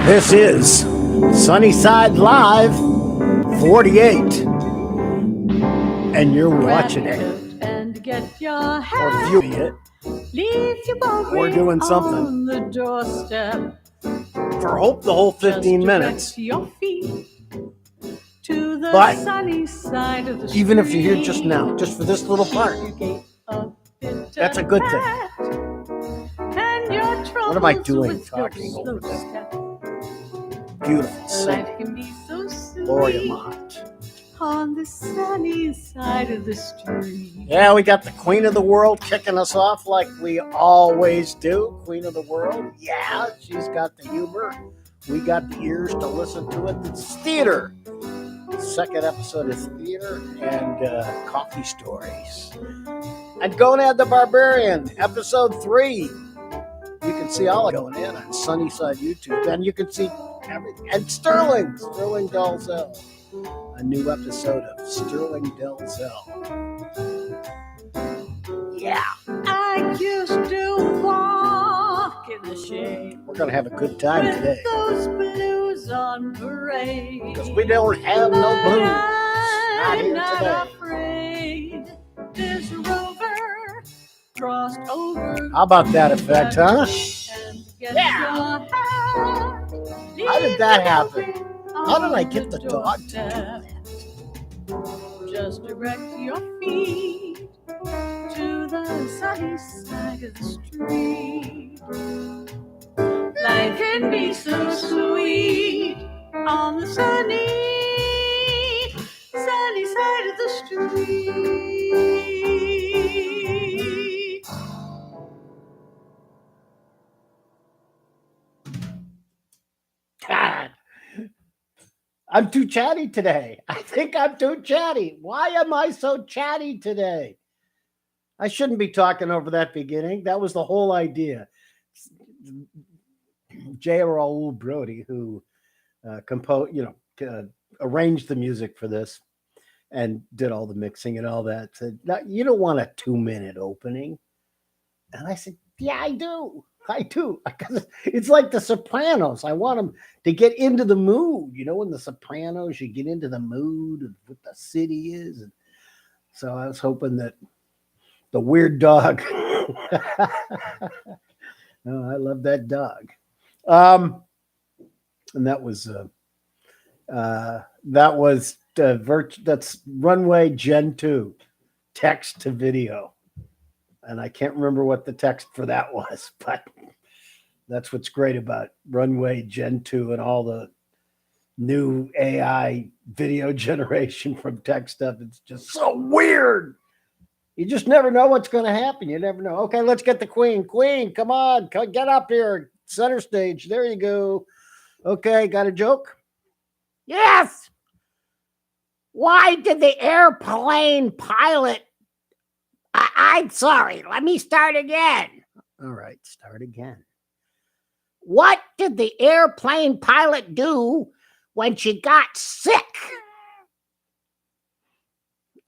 This is Sunnyside Live 48, and you're watching it and get your or viewing it. Leave your We're doing something on the doorstep. For hope the whole 15 minutes. Your feet to the but sunny side of the street. Even if you're here just now, just for this little part, that's a good thing. What am I doing talking over this? Beautiful singing. So Gloria Mott. On the sunny side of the street. Yeah, we got the Queen of the World kicking us off like we always do. Queen of the World. Yeah, she's got the humor. We got the ears to listen to it. It's theater. The second episode is theater and coffee stories. And GONAD the Barbarian, episode 3. You can see all of GONAD on Sunnyside YouTube. And you can see everything. And Sterling Dalzell. A new episode of Sterling Dalzell. Yeah. I used to walk in the shade. We're going to have a good time today. Those blues on parade. Because we don't have no blues. Not here today. Afraid. This rover crossed over. How about that effect, huh? Yeah. How did that happen? How did I get the dog to do that? Just direct your feet to the sunny side of the street. Life can be so sweet on the sunny side of the street. God. I'm too chatty today. I think I'm too chatty. Why am I so chatty today? I shouldn't be talking over that beginning. That was the whole idea. J. Raul Brody, who arranged the music for this and did all the mixing and all that, said, "You don't want a 2-minute opening." And I said, "Yeah, I do. It's like The Sopranos. I want them to get into the mood. You know, in The Sopranos, you get into the mood of what the city is." And so I was hoping that the weird dog. Oh, I love that dog. And that's Runway Gen 2 text to video. And I can't remember what the text for that was, but that's what's great about Runway Gen 2 and all the new AI video generation from tech stuff. It's just so weird. You just never know what's going to happen. You never know. Okay, let's get the Queen. Queen, come on. Get up here. Center stage. There you go. Okay, got a joke? Yes. Why did the airplane pilot... I'm sorry. Let me start again. All right, start again. What did the airplane pilot do when she got sick?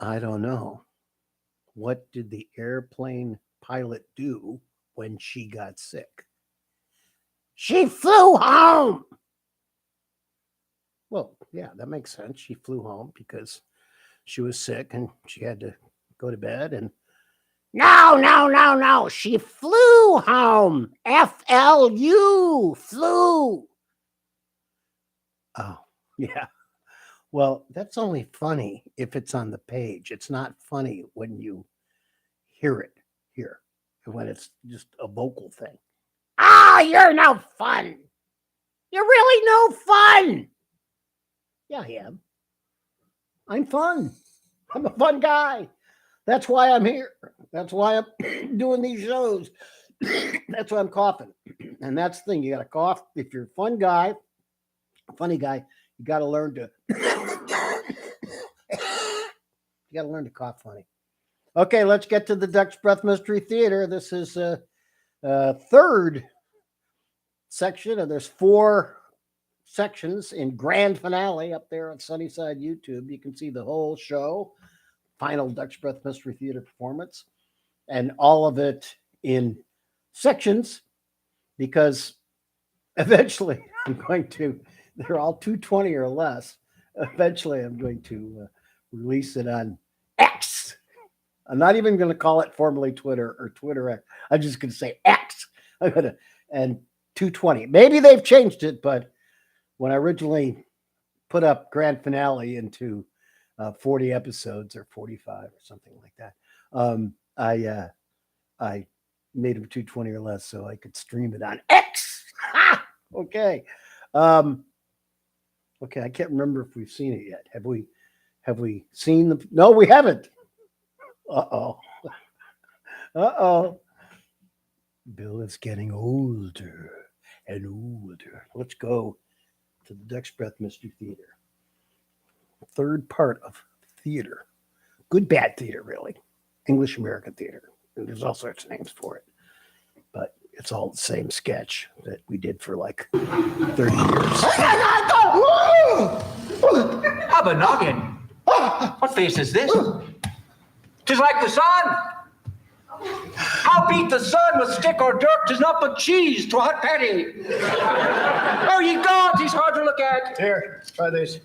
I don't know. What did the airplane pilot do when she got sick? She flew home. Well, yeah, that makes sense. She flew home because she was sick and she had to go to bed and No. She flew home. F-L-U. Flew. Oh, yeah. Well, that's only funny if it's on the page. It's not funny when you hear it here, when it's just a vocal thing. Oh, you're no fun. You're really no fun. Yeah, I am. I'm fun. I'm a fun guy. That's why I'm here. That's why I'm doing these shows. That's why I'm coughing. And that's the thing. You got to cough. If you're a funny guy, you got to learn to cough funny. Okay, let's get to the Duck's Breath Mystery Theater. This is a third section, and there's 4 sections in grand finale up there on Sunnyside YouTube. You can see the whole show. Final Duck's Breath Mystery Theater performance, and all of it in sections, because eventually they're all 220 or less. Eventually, I'm going to release it on X. I'm not even going to call it formerly Twitter or Twitter X. I'm just going to say X. And 220. Maybe they've changed it, but when I originally put up grand finale into 40 episodes or 45 or something like that, I made them 220 or less so I could stream it on X. Ha! Okay. Okay, I can't remember if we've seen it yet. Have we seen the No, we haven't. Uh-oh. Uh-oh. Bill is getting older and older. Let's go to the Duck's Breath Mystery Theater. Third part of theater. Good bad theater, really. English American theater. And there's all sorts of names for it. But it's all the same sketch that we did for like 30 years. Have a noggin. What face is this? 'Tis like the sun. How beat the sun with stick or dirt? 'Tis not but cheese to a hot patty. Oh, ye gods, he's hard to look at. Here, try this.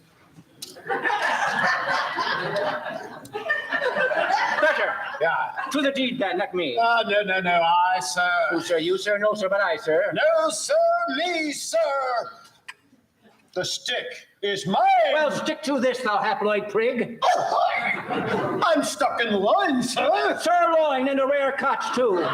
Better. Yeah. To the deed, then, like me. No. I, sir. Who, sir? You, sir? No, sir, but I, sir. No, sir. Me, sir. The stick is mine. Well, stick to this, thou haploid prig. I'm stuck in the line, sir. Sirloin and a rare cut, too.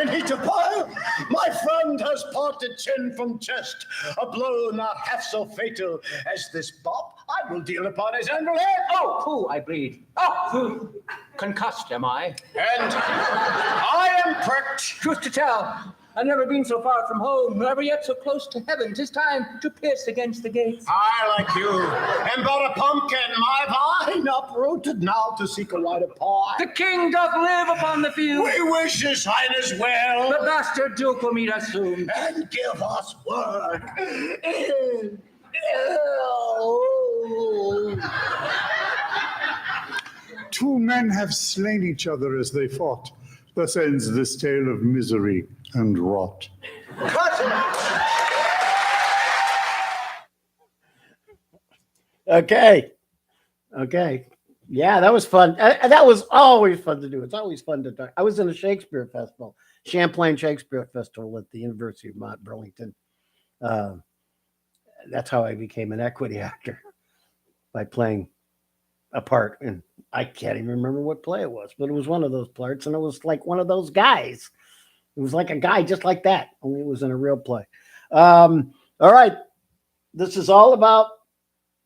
In heat of fire, my friend has parted chin from chest. A blow not half so fatal as this bop I will deal upon his anvil head. Oh, pooh, I bleed. Oh, pooh. Concussed am I. And I am pricked. Truth to tell, I've never been so far from home, never yet so close to heaven. 'Tis time to pierce against the gates. I, like you, am but a pumpkin, my vine uprooted now to seek a wider pie. The king doth live upon the field. We wish his highness well. The bastard duke will meet us soon. And give us work. Two men have slain each other as they fought. Thus ends this tale of misery and rot. Okay. Yeah, that was fun. That was always fun to do. It's always fun to talk. I was in a Shakespeare festival, Champlain Shakespeare Festival at the University of Mont Burlington. That's how I became an equity actor, by playing a part. And I can't even remember what play it was, but it was one of those parts, and it was like one of those guys. It was like a guy just like that, only it was in a real play. All right. This is all about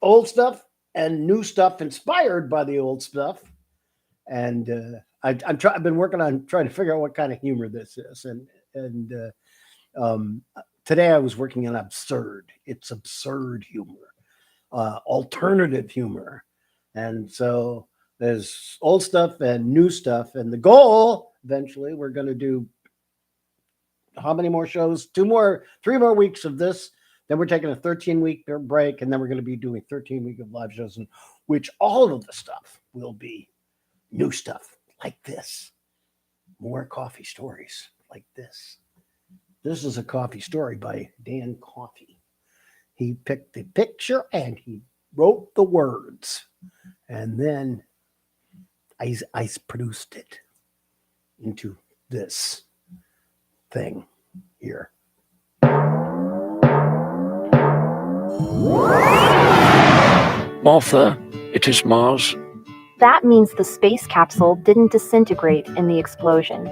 old stuff and new stuff inspired by the old stuff. And I've been working on trying to figure out what kind of humor this is. And today I was working on absurd. It's absurd humor, alternative humor. And so there's old stuff and new stuff. And the goal, eventually, we're going to do how many more shows? 3 more weeks of this. Then we're taking a 13-week break, and then we're going to be doing 13-week of live shows, in which all of the stuff will be new stuff like this. More coffee stories like this. This is a coffee story by Dan Coffey. He picked the picture and he wrote the words, and then I produced it into this thing here. Martha, it is Mars. That means the space capsule didn't disintegrate in the explosion.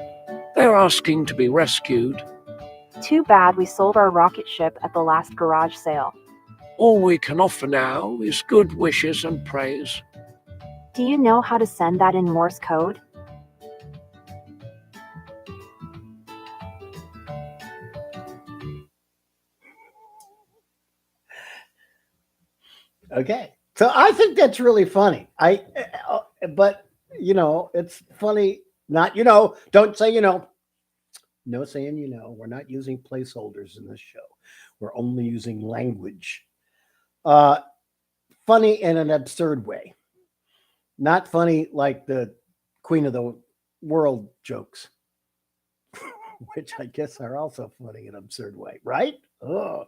They're asking to be rescued. Too bad we sold our rocket ship at the last garage sale. All we can offer now is good wishes and praise. Do you know how to send that in Morse code? Okay. So I think that's really funny. But it's funny. Not, don't say, no saying, we're not using placeholders in this show. We're only using language. Funny in an absurd way. Not funny like the Queen of the World jokes, which I guess are also funny in an absurd way, right? Ugh.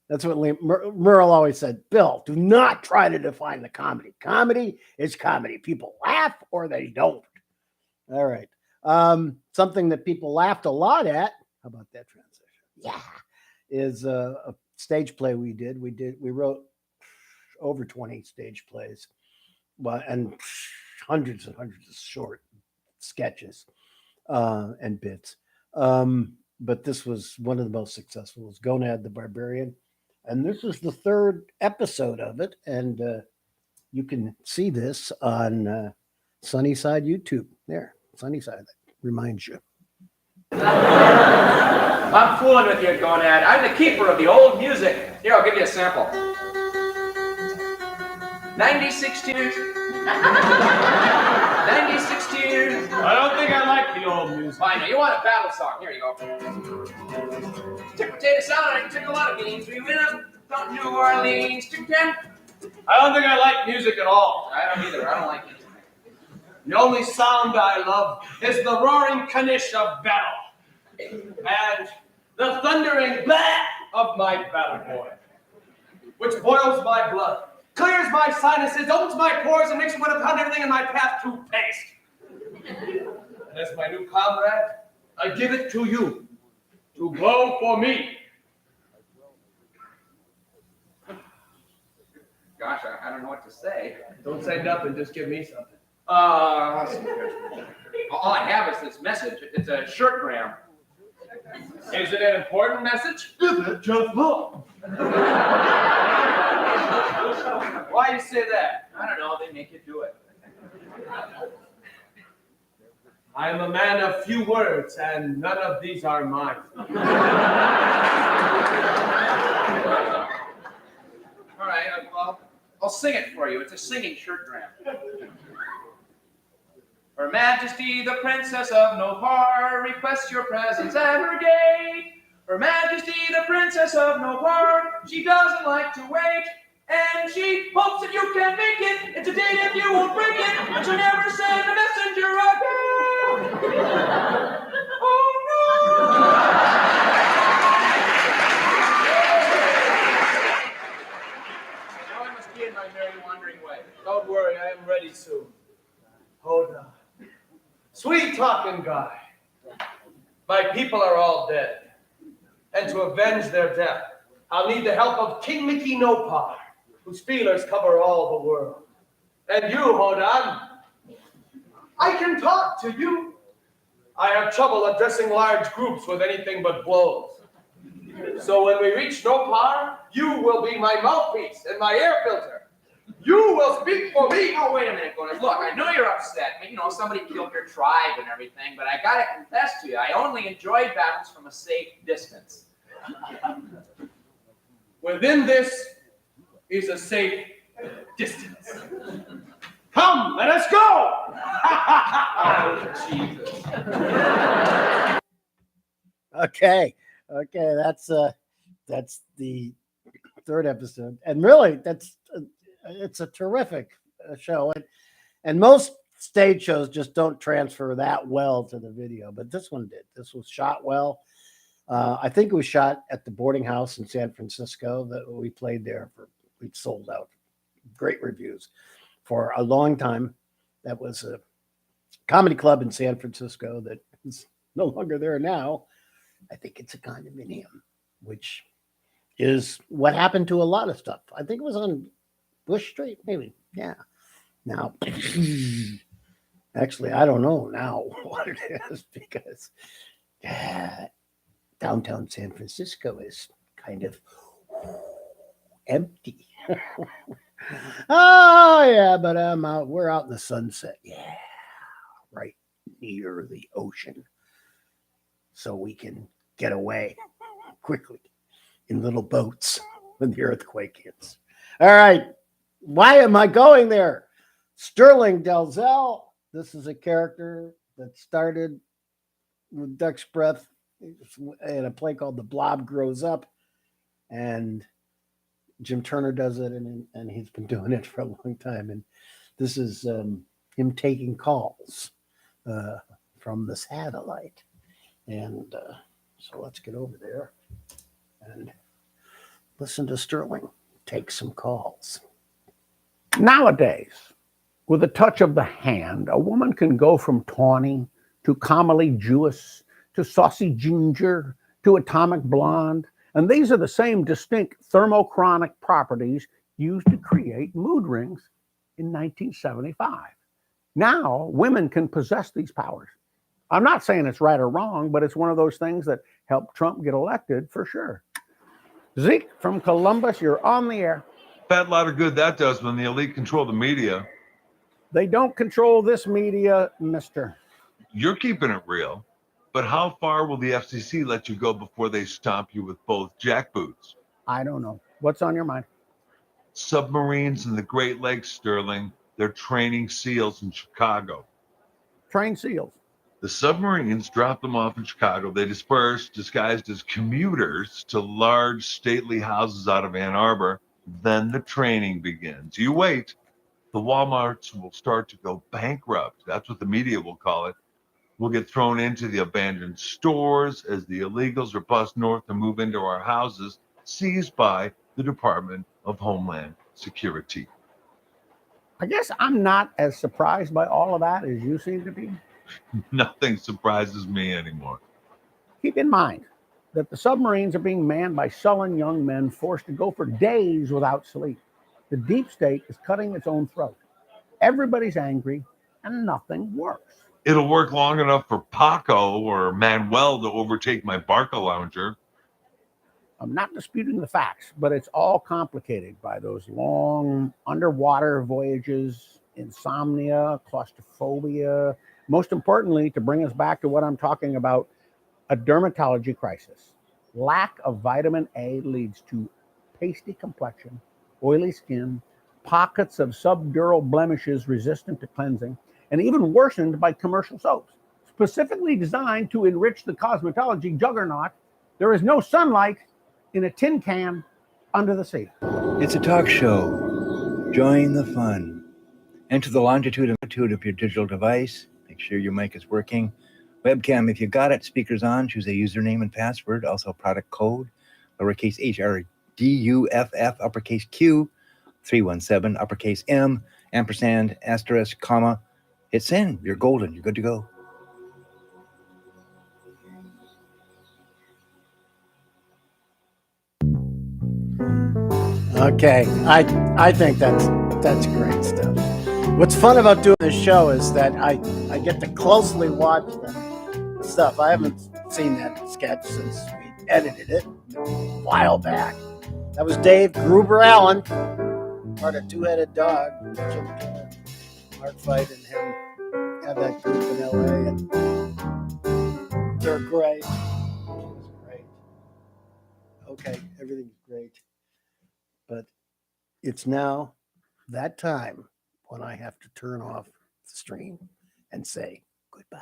That's what Merle always said. Bill, do not try to define the comedy. Comedy is comedy. People laugh or they don't. All right. Something that people laughed a lot at. How about that transition? Yeah, is a stage play we did. We wrote over 20 stage plays, and hundreds and hundreds of short sketches and bits. But this was one of the most successful. It was Gonad the Barbarian. And this is the third episode of it. And you can see this on Sunnyside YouTube. There, Sunnyside. That reminds you. I'm fooling with you, Gonad. I'm the keeper of the old music. Here, I'll give you a sample. 96 years. 96 years. I don't think I like the old music. Fine, now you want a battle song. Here you go. Tick potato salad and tick a lot of beans. We went up from New Orleans to Kent. I don't think I like music at all. I don't either. I don't like it. The only sound I love is the roaring Knish of battle and the thundering blah of my battle boy, which boils my blood, clears my sinuses, opens my pores, and makes me want to pound everything in my path to paste. And as my new comrade, I give it to you to blow for me. Gosh, I don't know what to say. Don't say nothing, just give me something. All I have is this message. It's a shirtgram. Is it an important message? Is it just look? Why you say that? I don't know. They make you do it. I am a man of few words, and none of these are mine. All right. Well, I'll sing it for you. It's a singing shirtgram. Her Majesty, the Princess of Nopar, requests your presence at her gate. Her Majesty, the Princess of Nopar, she doesn't like to wait. And she hopes that you can make it. It's a date if you won't break it. And she'll never send a messenger again. Oh no! Now I must be in my merry wandering way. Don't worry, I am ready soon. Hold on. Sweet talking guy. My people are all dead. And to avenge their death, I'll need the help of King Mickey Nopar, whose feelers cover all the world. And you, Hodan, I can talk to you. I have trouble addressing large groups with anything but blows. So when we reach Nopar, you will be my mouthpiece and my air filter. You will speak for me. Oh, wait a minute, Gonas. Look, I know you're upset. You know, somebody killed your tribe and everything, but I gotta confess to you, I only enjoy battles from a safe distance. Within this is a safe distance. Come, let us go! Oh, Jesus. Okay, that's the third episode, and really, it's a terrific show, and most stage shows just don't transfer that well to the video, but this one did. This was shot well. I think it was shot at the boarding house in San Francisco that we played there we sold out. Great reviews for a long time. That was a comedy club in San Francisco that is no longer there now. I think it's a condominium, which is what happened to a lot of stuff. I think it was on Bush Street, maybe. Yeah. Now, actually, I don't know now what it is because downtown San Francisco is kind of empty. Oh, yeah, but we're out in the sunset. Yeah, right near the ocean. So we can get away quickly in little boats when the earthquake hits. All right. Why am I going there? Sterling Dalzell. This is a character that started with Duck's Breath in a play called The Blob Grows Up. And Jim Turner does it, and he's been doing it for a long time. And this is him taking calls from the satellite. And so let's get over there. And Listen to Sterling. Take some calls. Nowadays, with a touch of the hand, a woman can go from tawny to comely Jewess to saucy ginger to atomic blonde. And these are the same distinct thermochromic properties used to create mood rings in 1975. Now, women can possess these powers. I'm not saying it's right or wrong, but it's one of those things that helped Trump get elected for sure. Zeke from Columbus, you're on the air. Fat lot of good that does when the elite control the media. They don't control this media, mister. You're keeping it real, but how far will the FCC let you go before they stomp you with both jackboots? I don't know. What's on your mind? Submarines in the Great Lakes, Sterling. They're training SEALs in Chicago. Train SEALs. The submarines drop them off in Chicago. They disperse, disguised as commuters, to large, stately houses out of Ann Arbor. Then the training begins. You wait. The Walmarts will start to go bankrupt. That's what the media will call it. We'll get thrown into the abandoned stores as the illegals are bussed north to move into our houses, seized by the Department of Homeland Security. I guess I'm not as surprised by all of that as you seem to be. Nothing surprises me anymore. Keep in mind that the submarines are being manned by sullen young men forced to go for days without sleep. The deep state is cutting its own throat. Everybody's angry and nothing works. It'll work long enough for Paco or Manuel to overtake my Barca lounger. I'm not disputing the facts, but it's all complicated by those long underwater voyages, insomnia, claustrophobia. Most importantly, to bring us back to what I'm talking about, a dermatology crisis. Lack of vitamin A leads to pasty complexion, oily skin, pockets of subdural blemishes resistant to cleansing, and even worsened by commercial soaps. Specifically designed to enrich the cosmetology juggernaut, there is no sunlight in a tin can under the sea. It's a talk show. Join the fun. Enter the longitude and latitude of your digital device. Make sure your mic is working. Webcam, if you got it, speakers on. Choose a username and password. Also product code, lowercase HRDUFF, uppercase Q, 317, uppercase M, ampersand, asterisk, comma. Hit send. You're golden. You're good to go. Okay, I think that's great stuff. What's fun about doing this show is that I get to closely watch the stuff. I haven't seen that sketch since we edited it a while back. That was Dave Gruber Allen, part of Two-Headed Dog. Jim Carrey, Mark Fight and him have that group in LA, and they're great. It's great. Okay, everything's great. But it's now that time when I have to turn off the stream and say goodbye.